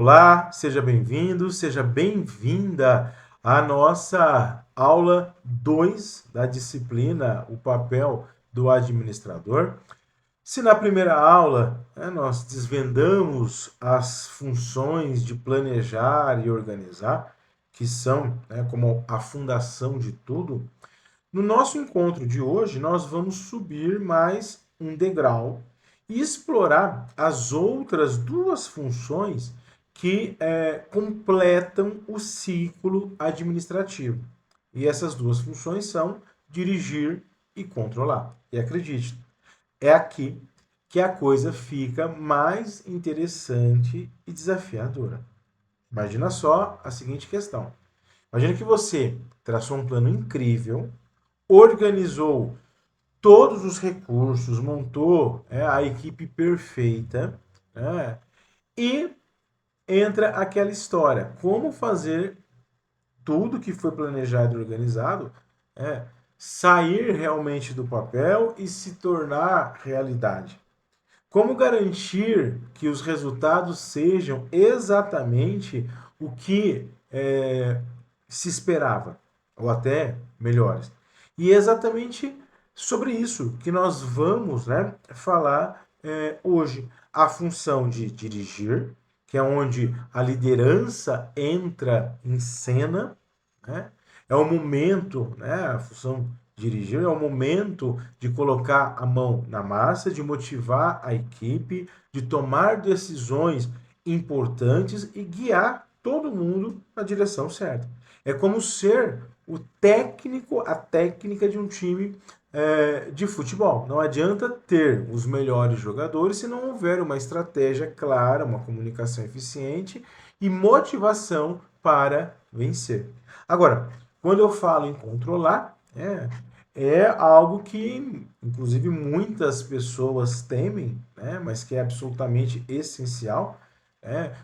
Olá, seja bem-vindo, seja bem-vinda à nossa aula 2 da disciplina O Papel do Administrador. Se na primeira aula nós desvendamos as funções de planejar e organizar, que são como a fundação de tudo, no nosso encontro de hoje nós vamos subir mais um degrau e explorar as outras duas funções que completam o ciclo administrativo. E essas duas funções são dirigir e controlar. E acredite, é aqui que a coisa fica mais interessante e desafiadora. Imagina só a seguinte questão. Imagina que você traçou um plano incrível, organizou todos os recursos, montou a equipe perfeita, né, e entra aquela história: como fazer tudo que foi planejado e organizado sair realmente do papel e se tornar realidade. Como garantir que os resultados sejam exatamente o que se esperava, ou até melhores? E é exatamente sobre isso que nós vamos falar hoje. A função de dirigir, que é onde a liderança entra em cena, né? É o momento, a função dirigir é o momento de colocar a mão na massa, de motivar a equipe, de tomar decisões importantes e guiar todo mundo na direção certa. É como ser o técnico, a técnica de um time de futebol. Não adianta ter os melhores jogadores se não houver uma estratégia clara, uma comunicação eficiente e motivação para vencer. Agora, quando eu falo em controlar, é algo que, inclusive, muitas pessoas temem, mas que é absolutamente essencial.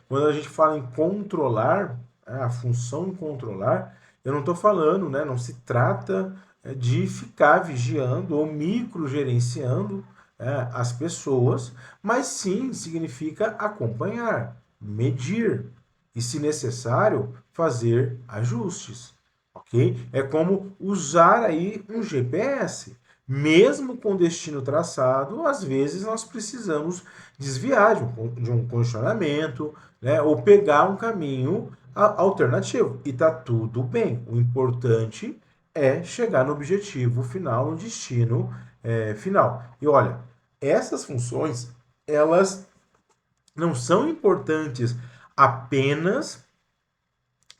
Quando a gente fala em controlar, a função controlar, eu não estou falando, não se trata de ficar vigiando ou microgerenciando as pessoas, mas sim significa acompanhar, medir e, se necessário, fazer ajustes. Ok? É como usar aí um GPS. Mesmo com destino traçado, às vezes nós precisamos desviar de um condicionamento, ou pegar um caminho alternativo. E tá tudo bem. O importante é chegar no objetivo final, no destino final. E olha, essas funções, elas não são importantes apenas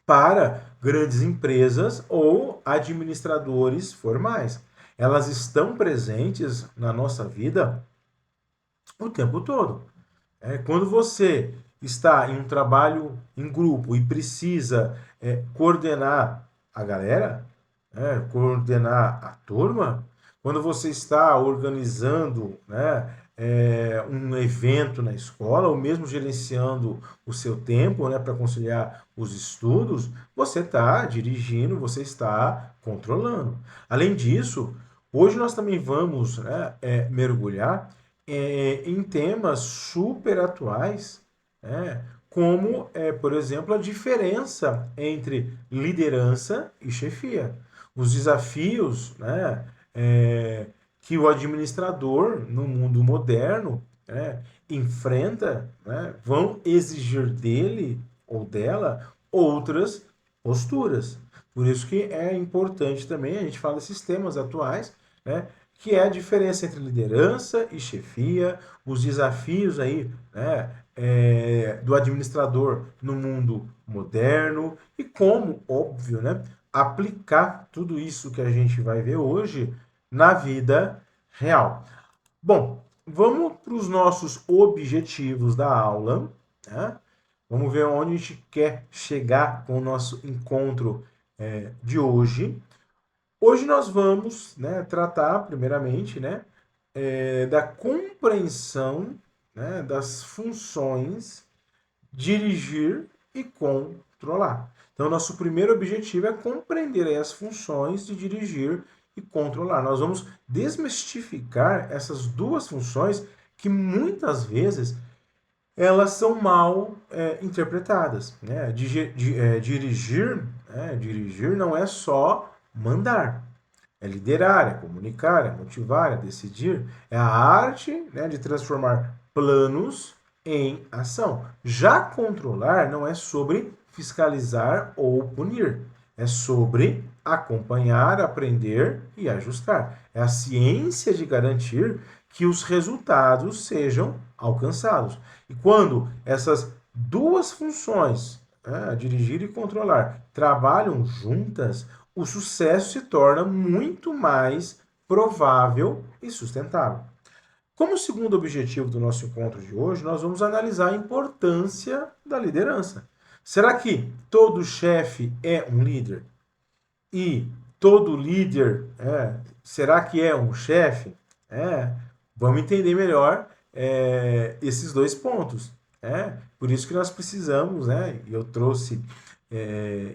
para grandes empresas ou administradores formais. Elas estão presentes na nossa vida o tempo todo. Quando você está em um trabalho em grupo e precisa coordenar a galera, coordenar a turma, quando você está organizando um evento na escola, ou mesmo gerenciando o seu tempo para conciliar os estudos, você está dirigindo, você está controlando. Além disso, hoje nós também vamos mergulhar em temas super atuais, como, por exemplo, a diferença entre liderança e chefia. Os desafios que o administrador no mundo moderno enfrenta vão exigir dele ou dela outras posturas. Por isso que é importante também a gente falar desses temas atuais, que é a diferença entre liderança e chefia, os desafios aí, do administrador no mundo moderno e como, óbvio, aplicar tudo isso que a gente vai ver hoje na vida real. Bom, vamos para os nossos objetivos da aula, né? Vamos ver onde a gente quer chegar com o nosso encontro de hoje. Hoje nós vamos tratar, primeiramente, da compreensão das funções dirigir e controlar. Então, nosso primeiro objetivo é compreender aí as funções de dirigir e controlar. Nós vamos desmistificar essas duas funções que muitas vezes elas são mal interpretadas, né? Dirigir não é só mandar. É liderar, é comunicar, é motivar, é decidir. É a arte, né, de transformar planos em ação. Já controlar não é sobre fiscalizar ou punir. É sobre acompanhar, aprender e ajustar. É a ciência de garantir que os resultados sejam alcançados. E quando essas duas funções, dirigir e controlar, trabalham juntas, o sucesso se torna muito mais provável e sustentável. Como segundo objetivo do nosso encontro de hoje, nós vamos analisar a importância da liderança. Será que todo chefe é um líder? E todo líder, será que é um chefe? Vamos entender melhor esses dois pontos. Por isso que nós precisamos, e eu trouxe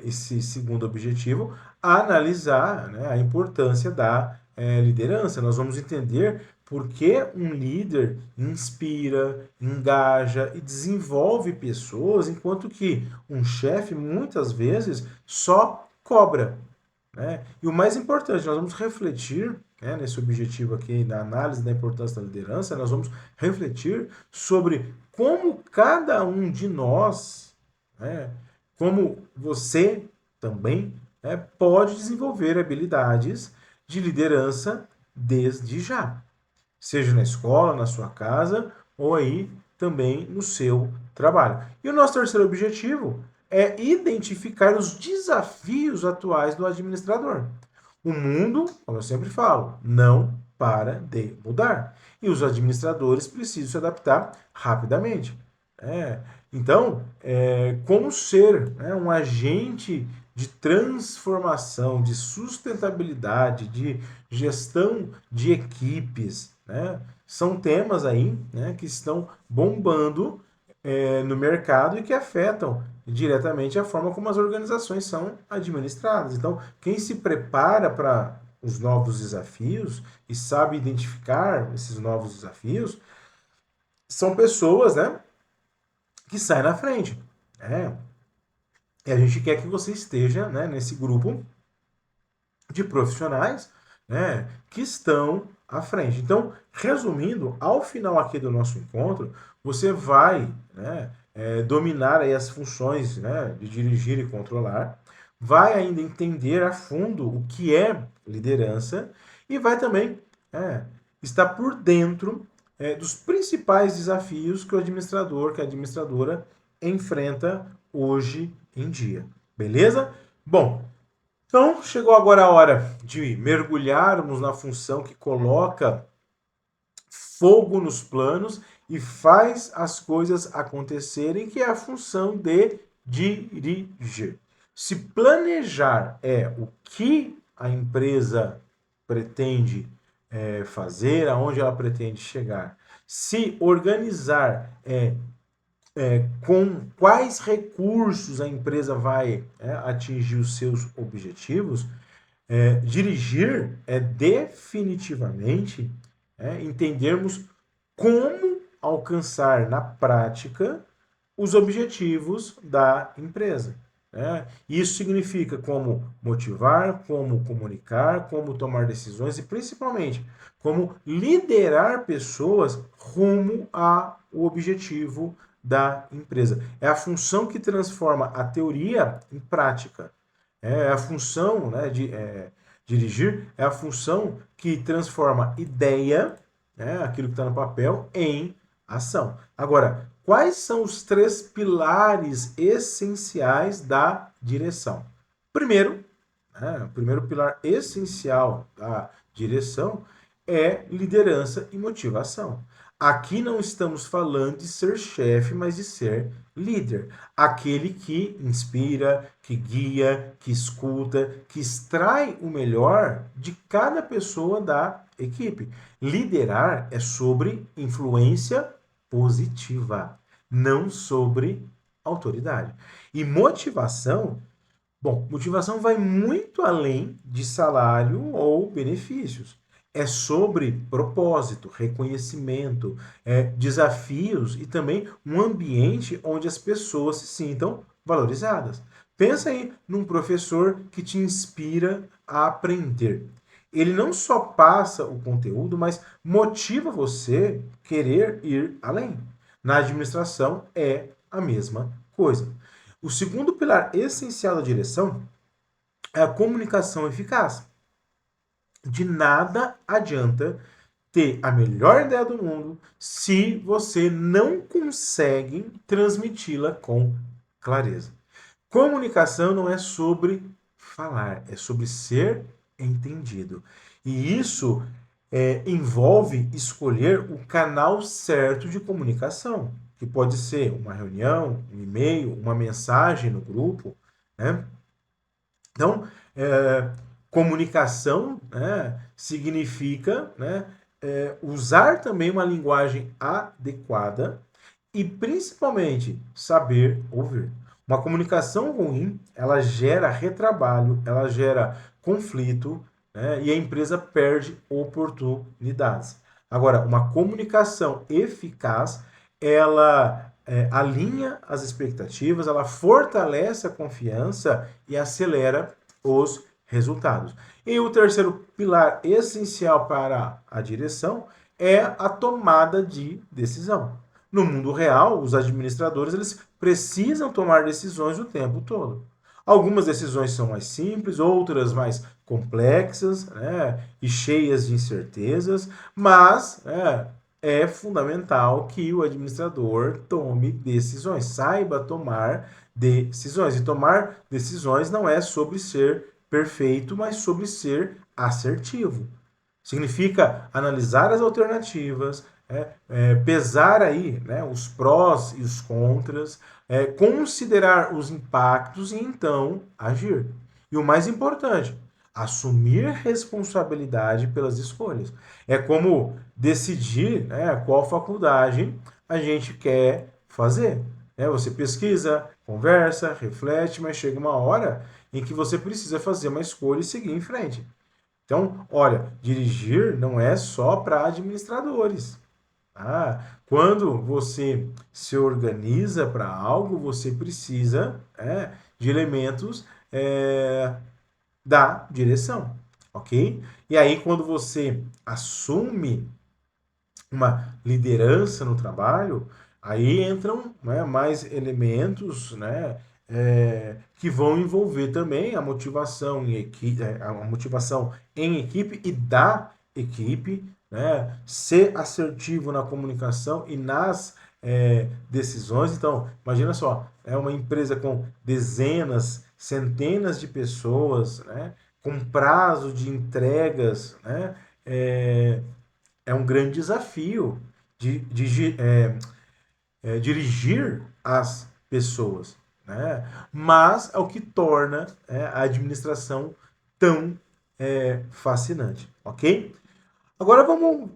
esse segundo objetivo, analisar, a importância da liderança. Nós vamos entender por que um líder inspira, engaja e desenvolve pessoas, enquanto que um chefe muitas vezes só cobra. E o mais importante, nós vamos refletir, nesse objetivo aqui da análise da importância da liderança, nós vamos refletir sobre como cada um de nós, como você também, pode desenvolver habilidades de liderança desde já. Seja na escola, na sua casa ou aí também no seu trabalho. E o nosso terceiro objetivo é identificar os desafios atuais do administrador. O mundo, como eu sempre falo, não para de mudar. E os administradores precisam se adaptar rapidamente. Então, como ser um agente de transformação, de sustentabilidade, de gestão de equipes, são temas aí que estão bombando no mercado e que afetam diretamente a forma como as organizações são administradas. Então, quem se prepara para os novos desafios e sabe identificar esses novos desafios são pessoas, que saem na frente. E a gente quer que você esteja nesse grupo de profissionais que estão à frente. Então, resumindo, ao final aqui do nosso encontro, você vai dominar aí as funções de dirigir e controlar, vai ainda entender a fundo o que é liderança e vai também estar por dentro dos principais desafios que o administrador, que a administradora enfrenta hoje em dia. Beleza? Bom, então chegou agora a hora de mergulharmos na função que coloca fogo nos planos e faz as coisas acontecerem, que é a função de dirigir. Se planejar é o que a empresa pretende fazer, aonde ela pretende chegar, se organizar com quais recursos a empresa vai atingir os seus objetivos, dirigir é definitivamente entendermos como alcançar na prática os objetivos da empresa. Isso significa como motivar, como comunicar, como tomar decisões e principalmente como liderar pessoas rumo ao objetivo da empresa. É a função que transforma a teoria em prática. É a função de dirigir, é a função que transforma ideia, aquilo que está no papel, em ação. Agora, quais são os 3 pilares essenciais da direção? Primeiro, o primeiro pilar essencial da direção é liderança e motivação. Aqui não estamos falando de ser chefe, mas de ser líder. Aquele que inspira, que guia, que escuta, que extrai o melhor de cada pessoa da equipe. Liderar é sobre influência positiva, não sobre autoridade. E motivação, motivação vai muito além de salário ou benefícios. é sobre propósito, reconhecimento, desafios e também um ambiente onde as pessoas se sintam valorizadas. Pensa aí num professor que te inspira a aprender. Ele não só passa o conteúdo, mas motiva você a querer ir além. Na administração é a mesma coisa. O segundo pilar essencial da direção é a comunicação eficaz. De nada adianta ter a melhor ideia do mundo se você não consegue transmiti-la com clareza. Comunicação não é sobre falar, é sobre ser entendido. E isso envolve escolher o canal certo de comunicação, que pode ser uma reunião, um e-mail, uma mensagem no grupo, né? Então, comunicação, né, significa, né, usar também uma linguagem adequada e principalmente saber ouvir. Uma comunicação ruim, ela gera retrabalho, ela gera conflito, né, e a empresa perde oportunidades. Agora, uma comunicação eficaz, ela alinha as expectativas, ela fortalece a confiança e acelera os resultados. E o terceiro pilar essencial para a direção é a tomada de decisão. No mundo real, os administradores eles precisam tomar decisões o tempo todo. Algumas decisões são mais simples, outras mais complexas, né, e cheias de incertezas, mas é fundamental que o administrador tome decisões, saiba tomar decisões. E tomar decisões não é sobre ser perfeito, mas sobre ser assertivo. Significa analisar as alternativas, pesar aí, né, os prós e os contras, considerar os impactos e então agir. E o mais importante, assumir responsabilidade pelas escolhas. É como decidir, né, qual faculdade a gente quer fazer. Você pesquisa, conversa, reflete, mas chega uma hora em que você precisa fazer uma escolha e seguir em frente. Então, olha, dirigir não é só para administradores. Quando você se organiza para algo, você precisa de elementos da direção, ok? E aí, quando você assume uma liderança no trabalho, aí entram, né, mais elementos, né, que vão envolver também a motivação em equipe, e da equipe, né, ser assertivo na comunicação e nas decisões. Então, imagina só, é uma empresa com dezenas, centenas de pessoas, né, com prazo de entregas, né, é um grande desafio dirigir as pessoas, né? Mas é o que torna a administração tão fascinante, ok? Agora vamos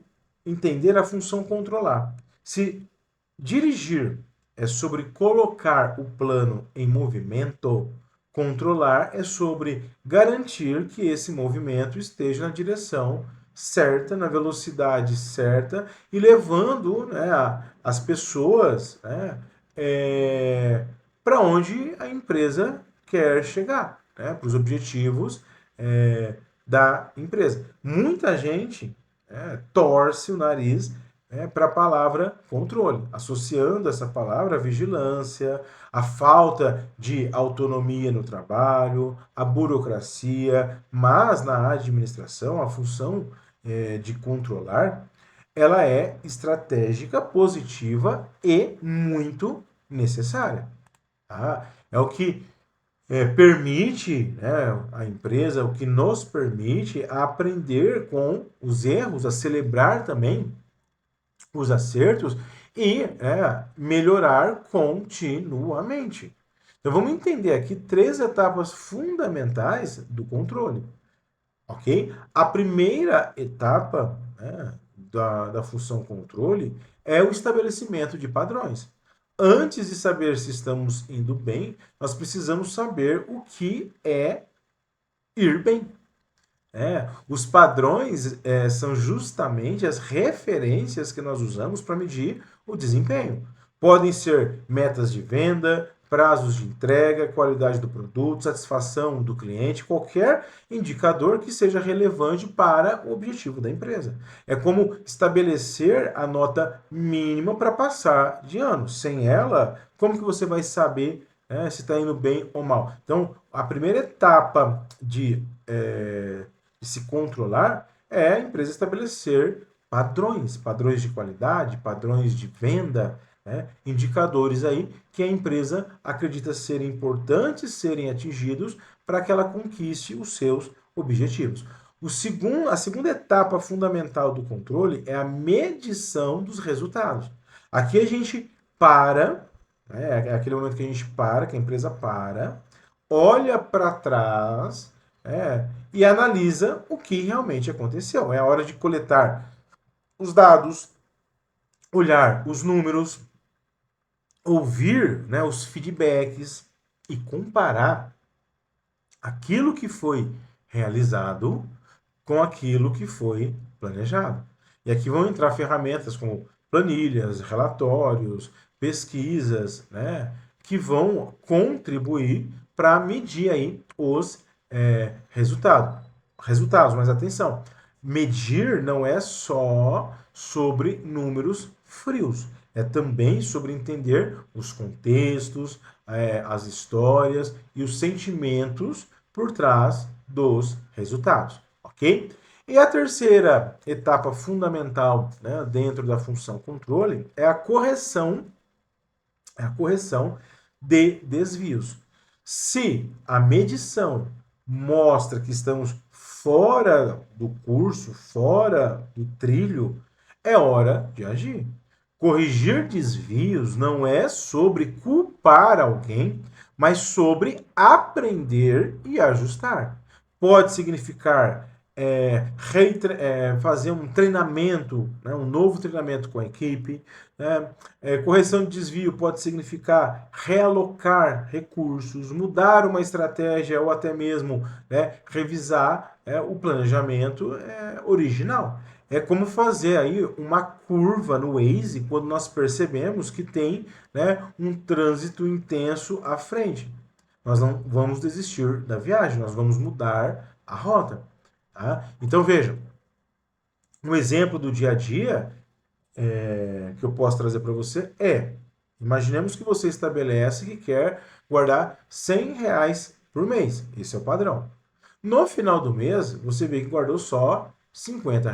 entender a função controlar. Se dirigir é sobre colocar o plano em movimento, controlar é sobre garantir que esse movimento esteja na direção certa, na velocidade certa e levando, né, as pessoas, né, para onde a empresa quer chegar, né, para os objetivos da empresa. Muita gente torce o nariz para a palavra controle, associando essa palavra à vigilância, a falta de autonomia no trabalho, a burocracia, mas na administração a função de controlar ela é estratégica, positiva e muito necessária. Tá? É o que permite, né, a empresa, o que nos permite aprender com os erros, a celebrar também os acertos e melhorar continuamente. Então vamos entender aqui três etapas fundamentais do controle, ok? A primeira etapa, né, da função controle é o estabelecimento de padrões. Antes de saber se estamos indo bem, nós precisamos saber o que é ir bem. Os padrões são justamente as referências que nós usamos para medir o desempenho. Podem ser metas de venda, prazos de entrega, qualidade do produto, satisfação do cliente, qualquer indicador que seja relevante para o objetivo da empresa. É como estabelecer a nota mínima para passar de ano. Sem ela, como que você vai saber se está indo bem ou mal? Então, a primeira etapa de se controlar é a empresa estabelecer padrões de qualidade, padrões de venda, indicadores aí que a empresa acredita serem importantes serem atingidos para que ela conquiste os seus objetivos. A segunda etapa fundamental do controle é a medição dos resultados. Aqui a gente para, é aquele momento que a gente para, que a empresa para, olha para trás e analisa o que realmente aconteceu. É a hora de coletar os dados, olhar os números, ouvir os feedbacks e comparar aquilo que foi realizado com aquilo que foi planejado. E aqui vão entrar ferramentas como planilhas, relatórios, pesquisas, que vão contribuir para medir aí os resultados. Mas atenção, medir não é só sobre números frios, é também sobre entender os contextos, as histórias e os sentimentos por trás dos resultados, ok? E a terceira etapa fundamental dentro da função controle é a correção de desvios. Se a medição mostra que estamos fora do curso, fora do trilho, é hora de agir. Corrigir desvios não é sobre culpar alguém, mas sobre aprender e ajustar. Pode significar fazer um treinamento, um novo treinamento com a equipe. Correção de desvio pode significar realocar recursos, mudar uma estratégia ou até mesmo revisar o planejamento original. É como fazer aí uma curva no Waze quando nós percebemos que tem um trânsito intenso à frente. Nós não vamos desistir da viagem, nós vamos mudar a rota. Tá? Então vejam, um exemplo do dia a dia que eu posso trazer para você imaginemos que você estabelece que quer guardar R$ 100 por mês. Esse é o padrão. No final do mês, você vê que guardou só R$ 50.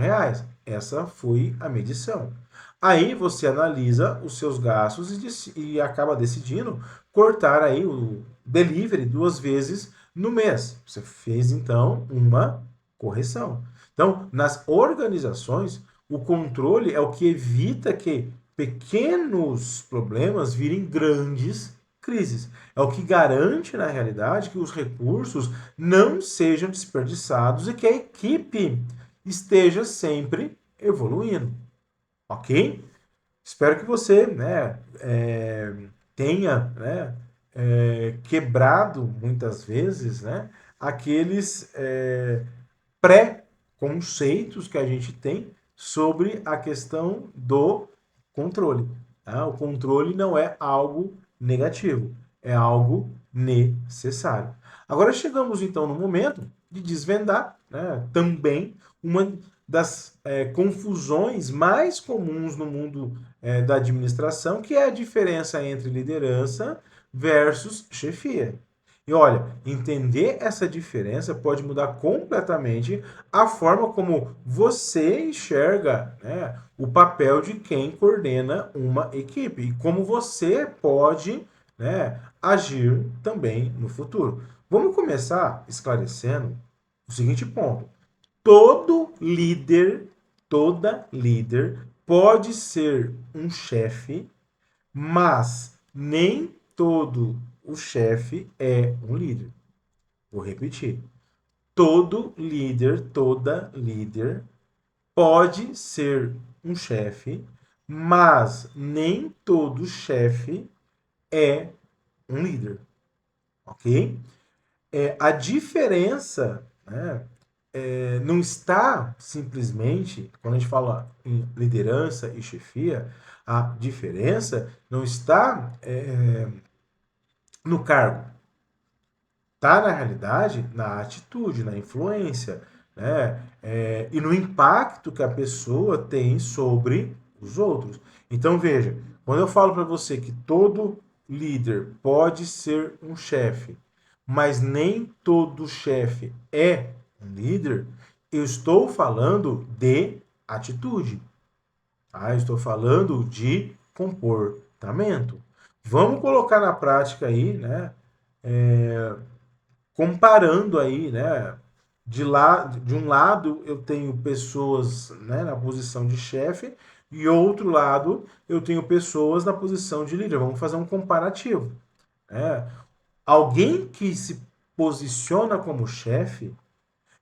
Essa foi a medição. Aí você analisa os seus gastos e acaba decidindo cortar aí o delivery 2 vezes no mês. Você fez então uma correção. Então, nas organizações, o controle é o que evita que pequenos problemas virem grandes crises. É o que garante, na realidade, que os recursos não sejam desperdiçados e que a equipe esteja sempre evoluindo. Ok? Espero que você tenha quebrado muitas vezes aqueles pré-conceitos que a gente tem sobre a questão do controle. Tá? O controle não é algo negativo, é algo necessário. Agora chegamos então no momento de desvendar também uma das confusões mais comuns no mundo da administração, que é a diferença entre liderança versus chefia. E olha, entender essa diferença pode mudar completamente a forma como você enxerga o papel de quem coordena uma equipe e como você pode agir também no futuro. Vamos começar esclarecendo o seguinte ponto. Toda líder pode ser um chefe, mas nem todo o chefe é um líder. Vou repetir. Toda líder pode ser um chefe, mas nem todo chefe é um líder. Ok? A diferença não está simplesmente, quando a gente fala em liderança e chefia, a diferença não está no cargo, está na realidade na atitude, na influência, né? E no impacto que a pessoa tem sobre os outros. Então veja, quando eu falo para você que todo líder pode ser um chefe, mas nem todo chefe é um líder, eu estou falando de atitude, tá? Eu estou falando de comportamento. Vamos colocar na prática aí, né? Comparando aí, né? De um lado eu tenho pessoas, né, na posição de chefe e outro lado eu tenho pessoas na posição de líder. Vamos fazer um comparativo, né? Alguém que se posiciona como chefe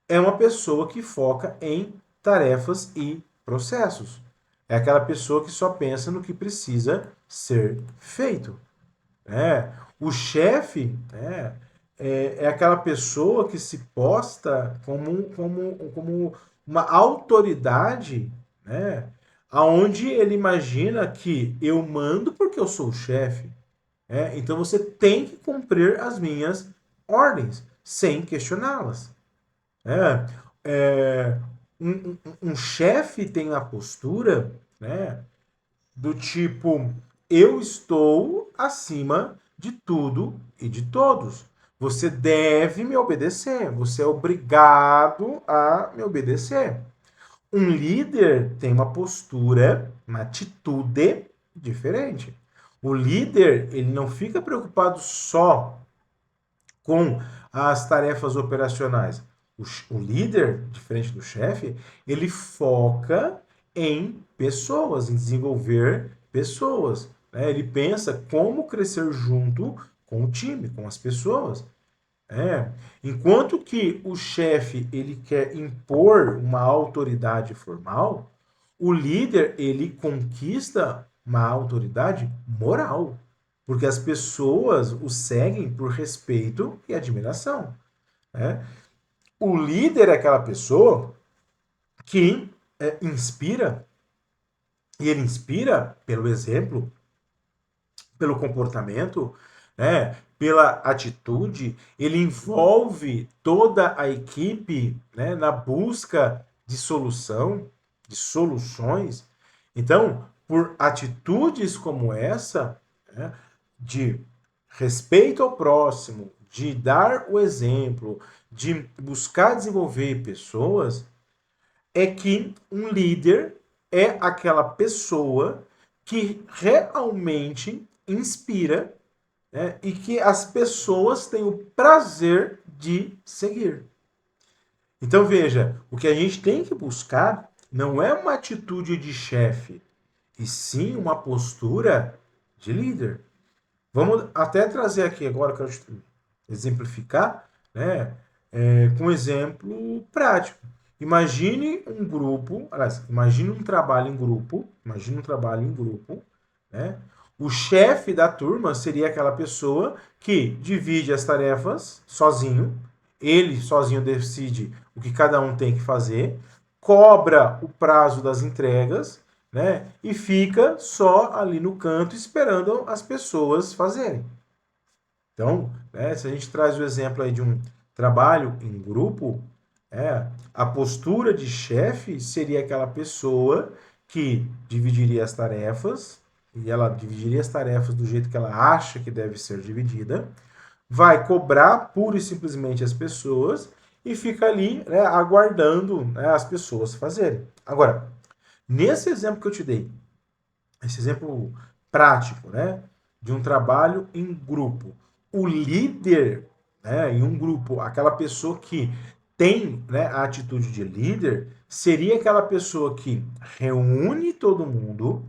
é uma pessoa que foca em tarefas e processos. É aquela pessoa que só pensa no que precisa ser feito. Né? O chefe, né, é aquela pessoa que se posta como uma autoridade, né, aonde ele imagina que eu mando porque eu sou o chefe. Né? Então você tem que cumprir as minhas ordens sem questioná-las. Né? É, um chefe tem a postura, né, do tipo, eu estou acima de tudo e de todos. Você deve me obedecer. Você é obrigado a me obedecer. Um líder tem uma postura, uma atitude diferente. O líder, ele não fica preocupado só com as tarefas operacionais. O líder, diferente do chefe, ele foca em pessoas, em desenvolver pessoas. Né? Ele pensa como crescer junto com o time, com as pessoas. É. Enquanto que o chefe ele quer impor uma autoridade formal, o líder ele conquista uma autoridade moral, porque as pessoas o seguem por respeito e admiração. Né? O líder é aquela pessoa que inspira, e ele inspira pelo exemplo, pelo comportamento, né, pela atitude, ele envolve toda a equipe, né, na busca de solução, de soluções. Então, por atitudes como essa, né, de respeito ao próximo, de dar o exemplo, de buscar desenvolver pessoas, é que um líder é aquela pessoa que realmente inspira, né, e que as pessoas têm o prazer de seguir. Então veja, o que a gente tem que buscar não é uma atitude de chefe, e sim uma postura de líder. Vamos até trazer aqui agora, quero exemplificar, né, com um exemplo prático. Imagine um grupo, aliás, imagine um trabalho em grupo, né? O chefe da turma seria aquela pessoa que divide as tarefas sozinho, ele sozinho decide o que cada um tem que fazer, cobra o prazo das entregas, né? E fica só ali no canto esperando as pessoas fazerem. Então, né, se a gente traz o exemplo aí de um trabalho em grupo, a postura de chefe seria aquela pessoa que dividiria as tarefas, e ela dividiria as tarefas do jeito que ela acha que deve ser dividida, vai cobrar pura e simplesmente as pessoas e fica ali, né, aguardando, né, as pessoas fazerem. Agora, nesse exemplo que eu te dei, esse exemplo prático, né, de um trabalho em grupo, o líder, né, em um grupo, aquela pessoa que tem, né, a atitude de líder, seria aquela pessoa que reúne todo mundo,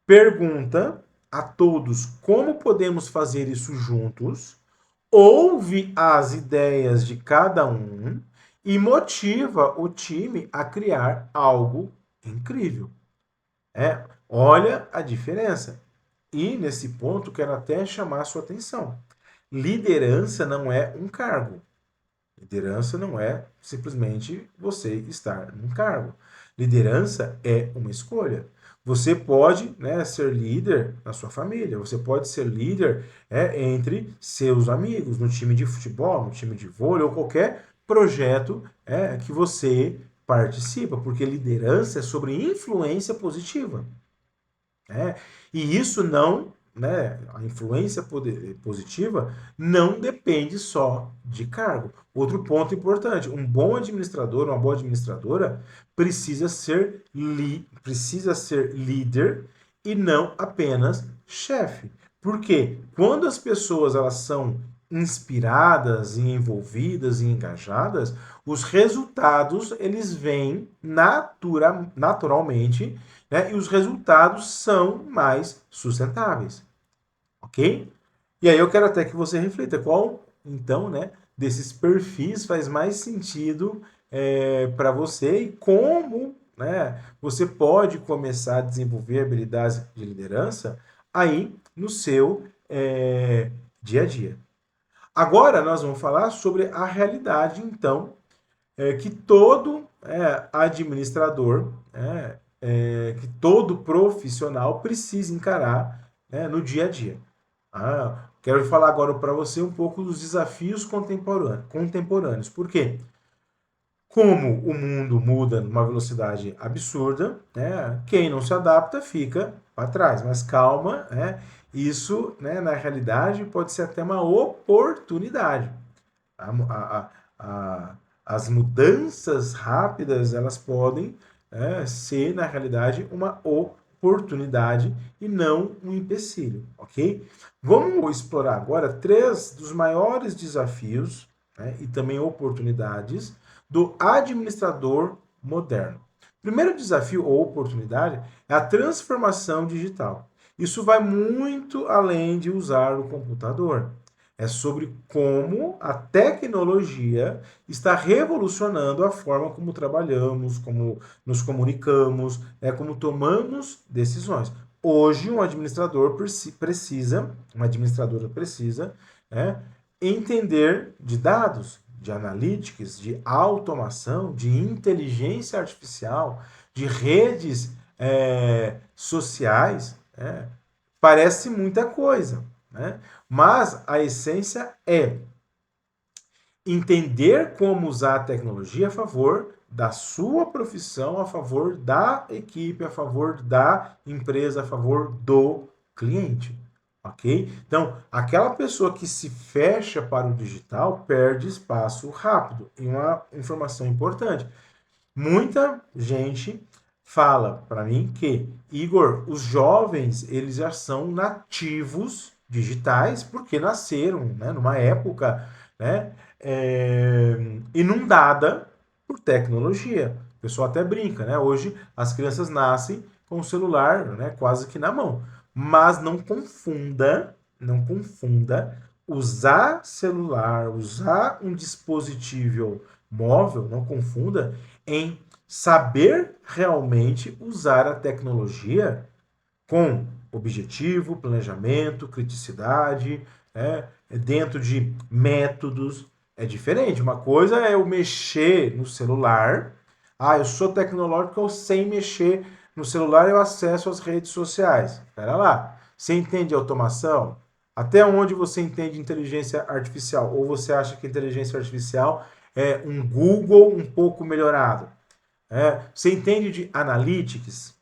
pergunta a todos como podemos fazer isso juntos, ouve as ideias de cada um e motiva o time a criar algo incrível. Olha a diferença. E nesse ponto quero até chamar a sua atenção. Liderança não é um cargo. Liderança não é simplesmente você estar num cargo. Liderança é uma escolha. Você pode, né, ser líder na sua família, você pode ser líder entre seus amigos, no time de futebol, no time de vôlei ou qualquer projeto que você participa, porque liderança é sobre influência positiva. Né? E isso não, né, a influência positiva não depende só de cargo. Outro ponto importante, um bom administrador, uma boa administradora precisa ser líder e não apenas chefe. Porque quando as pessoas elas são inspiradas e envolvidas e engajadas, os resultados eles vêm naturalmente, né? E os resultados são mais sustentáveis, ok? E aí eu quero até que você reflita qual, então, né, desses perfis faz mais sentido para você e como, né, você pode começar a desenvolver habilidades de liderança aí no seu dia a dia. Agora nós vamos falar sobre a realidade, então, que todo administrador, que todo profissional precisa encarar, né, no dia a dia. Quero falar agora para você um pouco dos desafios contemporâneos. Por quê? Como o mundo muda numa velocidade absurda, né, quem não se adapta fica para trás. Mas calma, né, isso, né, na realidade pode ser até uma oportunidade. A, a, a, as mudanças rápidas elas podem ser, na realidade, uma oportunidade e não um empecilho, ok? Vamos explorar agora três dos maiores desafios, né, e também oportunidades do administrador moderno. O primeiro desafio ou oportunidade é a transformação digital. Isso vai muito além de usar o computador. É sobre como a tecnologia está revolucionando a forma como trabalhamos, como nos comunicamos, como tomamos decisões. Hoje, um administrador precisa, uma administradora precisa, entender de dados, de analytics, de automação, de inteligência artificial, de redes sociais. Parece muita coisa, né? Mas a essência é entender como usar a tecnologia a favor da sua profissão, a favor da equipe, a favor da empresa, a favor do cliente. Ok? Então, aquela pessoa que se fecha para o digital perde espaço rápido. E uma informação importante: muita gente fala para mim que, Igor, os jovens eles já são nativos digitais porque nasceram, né, numa época, né, inundada por tecnologia. O pessoal até brinca, né? Hoje as crianças nascem com o celular, né, quase que na mão. Mas não confunda usar celular, usar um dispositivo móvel, não confunda em saber realmente usar a tecnologia com objetivo, planejamento, criticidade, dentro de métodos. É diferente. Uma coisa é eu mexer no celular. Eu sou tecnológico, eu sei mexer no celular, eu acesso as redes sociais. Espera lá. Você entende automação? Até onde você entende inteligência artificial? Ou você acha que inteligência artificial é um Google um pouco melhorado? Você entende de analytics?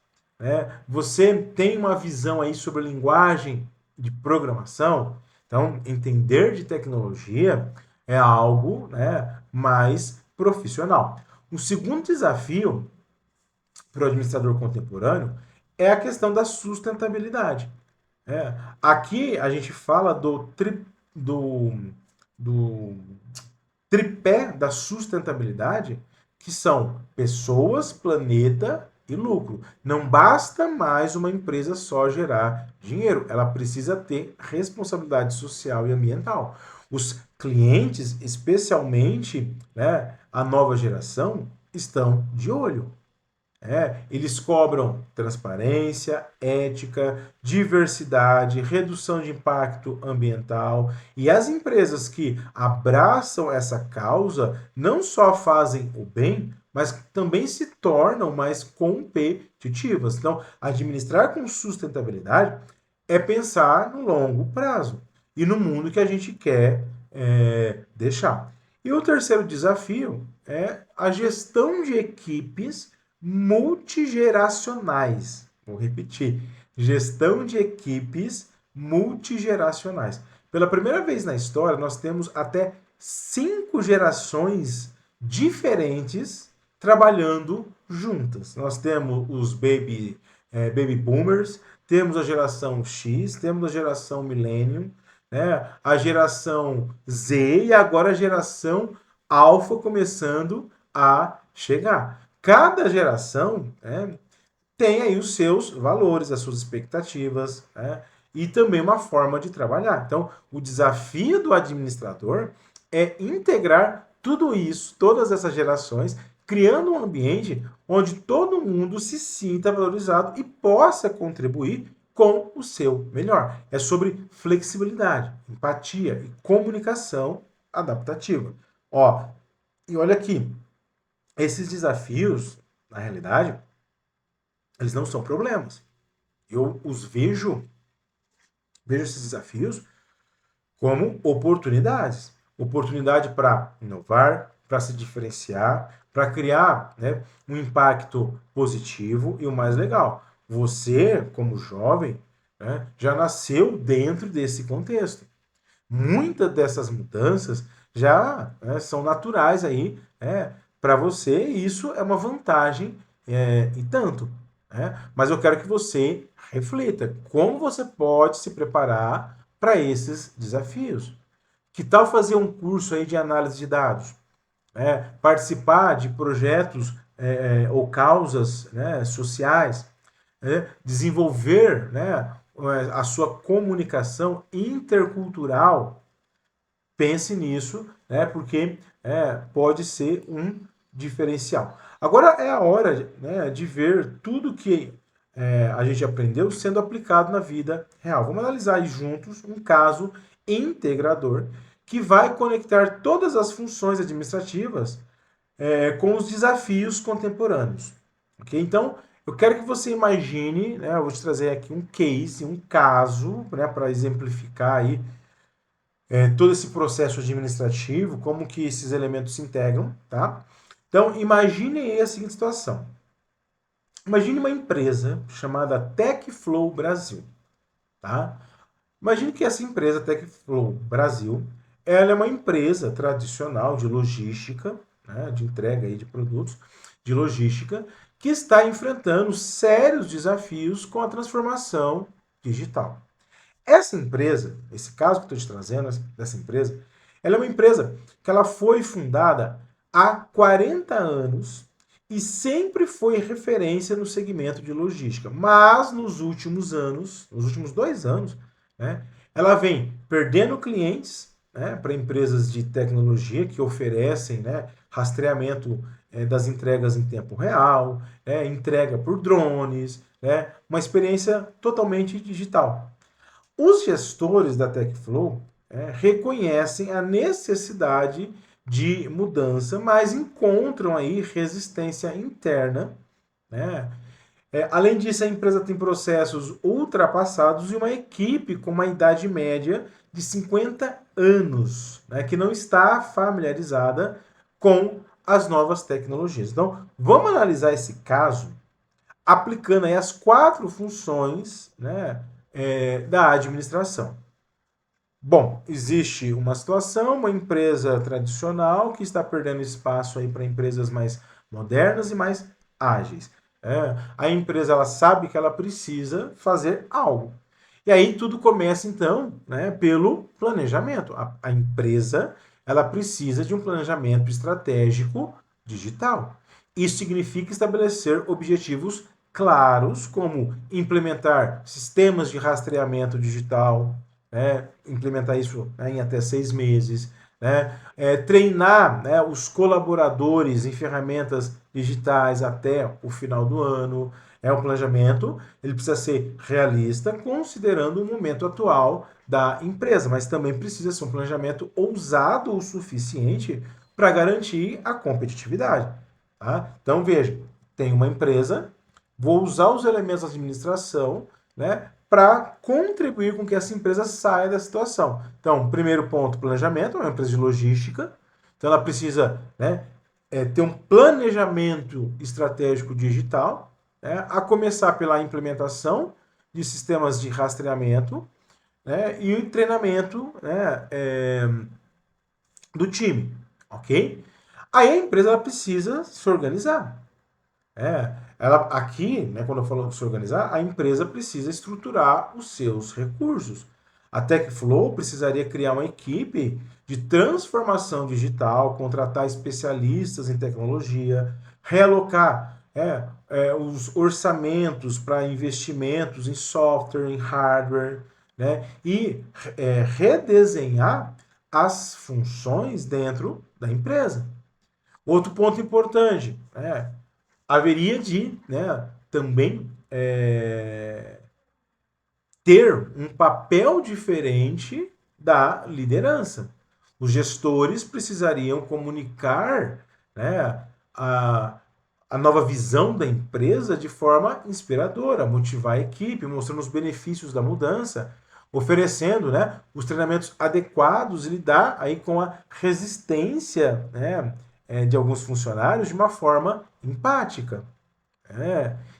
Você tem uma visão aí sobre a linguagem de programação? Então, entender de tecnologia é algo, né, mais profissional. O segundo desafio para o administrador contemporâneo é a questão da sustentabilidade. Aqui a gente fala do, do tripé da sustentabilidade, que são pessoas, planeta e lucro. Não basta mais uma empresa só gerar dinheiro, ela precisa ter responsabilidade social e ambiental. Os clientes, especialmente, né, a nova geração, estão de olho. Eles cobram transparência, ética, diversidade, redução de impacto ambiental. E as empresas que abraçam essa causa não só fazem o bem, mas também se tornam mais competitivas. Então, administrar com sustentabilidade é pensar no longo prazo e no mundo que a gente quer deixar. E o terceiro desafio é a gestão de equipes multigeracionais. Vou repetir: gestão de equipes multigeracionais. Pela primeira vez na história, nós temos até 5 gerações diferentes trabalhando juntas. Nós temos os baby boomers, temos a geração X, temos a geração Millennium, a geração Z e agora a geração Alpha começando a chegar. Cada geração tem aí os seus valores, as suas expectativas, e também uma forma de trabalhar. Então, o desafio do administrador é integrar tudo isso, todas essas gerações, criando um ambiente onde todo mundo se sinta valorizado e possa contribuir com o seu melhor. É sobre flexibilidade, empatia e comunicação adaptativa. E olha aqui, esses desafios, na realidade, eles não são problemas. Eu os vejo esses desafios como oportunidades. Oportunidade para inovar, para se diferenciar, para criar um impacto positivo e o mais legal. Você, como jovem, já nasceu dentro desse contexto. Muitas dessas mudanças já são naturais aí para você e isso é uma vantagem e tanto. Mas eu quero que você reflita como você pode se preparar para esses desafios. Que tal fazer um curso aí de análise de dados? Participar de projetos ou causas sociais, desenvolver a sua comunicação intercultural. Pense nisso, porque pode ser um diferencial. Agora é a hora de ver tudo que a gente aprendeu sendo aplicado na vida real. Vamos analisar aí juntos um caso integrador que vai conectar todas as funções administrativas com os desafios contemporâneos. Okay? Então, eu quero que você imagine, eu vou te trazer aqui um case, um caso, para exemplificar aí todo esse processo administrativo, como que esses elementos se integram, tá? Então, imagine aí a seguinte situação. Imagine uma empresa chamada TechFlow Brasil, tá? Imagine que essa empresa TechFlow Brasil, ela é uma empresa tradicional de logística, de entrega aí de produtos, de logística, que está enfrentando sérios desafios com a transformação digital. Essa empresa, esse caso que estou te trazendo, dessa empresa, ela é uma empresa que ela foi fundada há 40 anos e sempre foi referência no segmento de logística. Mas nos últimos anos, nos últimos 2 anos, ela vem perdendo clientes para empresas de tecnologia que oferecem rastreamento das entregas em tempo real, entrega por drones, uma experiência totalmente digital. Os gestores da TechFlow reconhecem a necessidade de mudança, mas encontram aí resistência interna. Além disso, a empresa tem processos ultrapassados e uma equipe com uma idade média de 50 anos, que não está familiarizada com as novas tecnologias. Então, vamos analisar esse caso aplicando aí as 4 funções da administração. Bom, existe uma situação, uma empresa tradicional que está perdendo espaço aí para empresas mais modernas e mais ágeis. A empresa ela sabe que ela precisa fazer algo. E aí tudo começa então pelo planejamento. A empresa ela precisa de um planejamento estratégico digital. Isso significa estabelecer objetivos claros, como implementar sistemas de rastreamento digital, implementar isso em até 6 meses, né? Treinar, né, os colaboradores em ferramentas digitais até o final do ano. É um planejamento, ele precisa ser realista, considerando o momento atual da empresa, mas também precisa ser um planejamento ousado o suficiente para garantir a competitividade. Tá? Então, veja, tem uma empresa, vou usar os elementos da administração, né, para contribuir com que essa empresa saia da situação. Então, primeiro ponto, planejamento, é uma empresa de logística, então ela precisa, né, ter um planejamento estratégico digital, né, a começar pela implementação de sistemas de rastreamento, né, e o treinamento, né, do time, ok? Aí a empresa ela precisa se organizar. Ela aqui, né, quando eu falo de se organizar, a empresa precisa estruturar os seus recursos. A TechFlow precisaria criar uma equipe de transformação digital, contratar especialistas em tecnologia, realocar os orçamentos para investimentos em software, em hardware, né, e redesenhar as funções dentro da empresa. Outro ponto importante, haveria de, né, também ter um papel diferente da liderança. Os gestores precisariam comunicar, né, a nova visão da empresa de forma inspiradora, motivar a equipe, mostrando os benefícios da mudança, oferecendo, né, os treinamentos adequados e lidar aí com a resistência, né, de alguns funcionários de uma forma empática.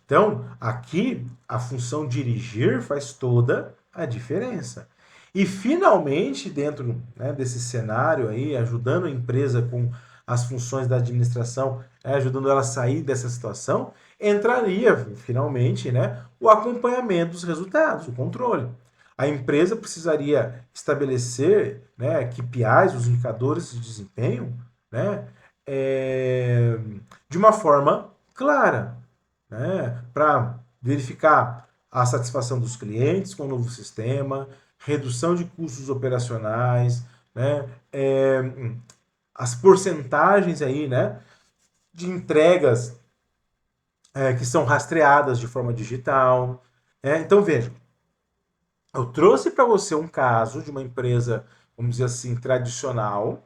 Então, aqui a função dirigir faz toda a diferença. E finalmente, dentro, né, desse cenário aí, ajudando a empresa com as funções da administração, ajudando ela a sair dessa situação, entraria finalmente, né, o acompanhamento dos resultados, o controle. A empresa precisaria estabelecer, né, KPIs, os indicadores de desempenho, né, de uma forma clara, né, para verificar a satisfação dos clientes com o novo sistema, redução de custos operacionais, né, as porcentagens aí, né, de entregas que são rastreadas de forma digital. Então, veja, eu trouxe para você um caso de uma empresa, vamos dizer assim, tradicional,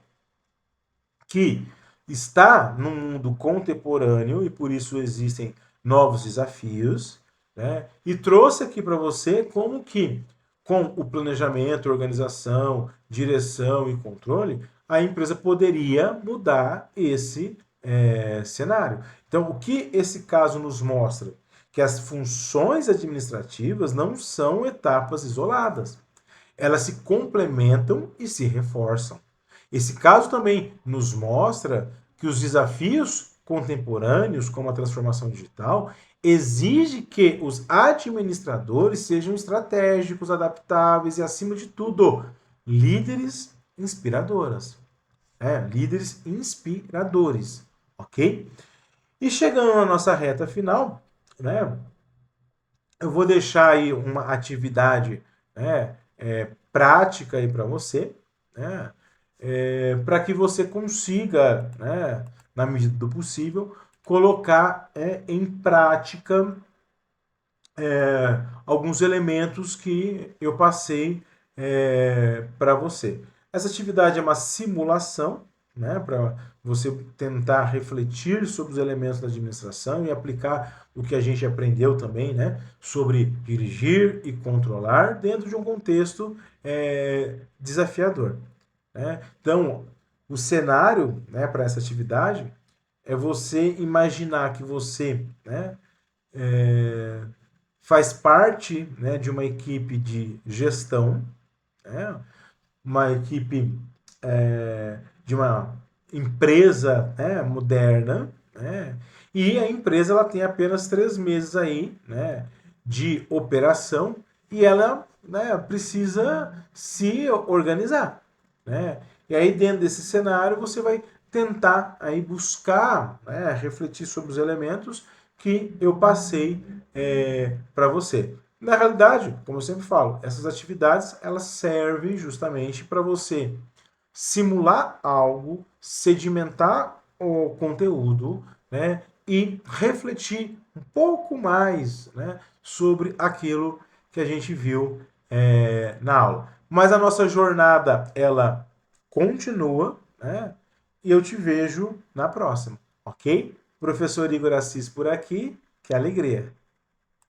que está no mundo contemporâneo e por isso existem novos desafios, né? E trouxe aqui para você como que com o planejamento, organização, direção e controle, a empresa poderia mudar esse cenário. Então, o que esse caso nos mostra? Que as funções administrativas não são etapas isoladas. Elas se complementam e se reforçam. Esse caso também nos mostra que os desafios contemporâneos, como a transformação digital, exige que os administradores sejam estratégicos, adaptáveis e, acima de tudo, líderes inspiradoras. Líderes inspiradores, ok? E chegando na nossa reta final, né, eu vou deixar aí uma atividade, né, prática aí para você, né, para que você consiga, né, na medida do possível, colocar em prática alguns elementos que eu passei para você. Essa atividade é uma simulação, né, para você tentar refletir sobre os elementos da administração e aplicar o que a gente aprendeu também, né, sobre dirigir e controlar dentro de um contexto desafiador. Né? Então, o cenário, né, para essa atividade é você imaginar que você, né, faz parte, né, de uma equipe de gestão, né, uma equipe de uma empresa, né, moderna, né, e a empresa ela tem apenas 3 meses aí, né, de operação e ela, né, precisa se organizar, né? E aí dentro desse cenário você vai tentar aí buscar, né, refletir sobre os elementos que eu passei para você. Na realidade, como eu sempre falo, essas atividades elas servem justamente para você simular algo, sedimentar o conteúdo, né, e refletir um pouco mais, né, sobre aquilo que a gente viu na aula. Mas a nossa jornada, ela continua, né, e eu te vejo na próxima, ok? Professor Igor Assis por aqui, que alegria!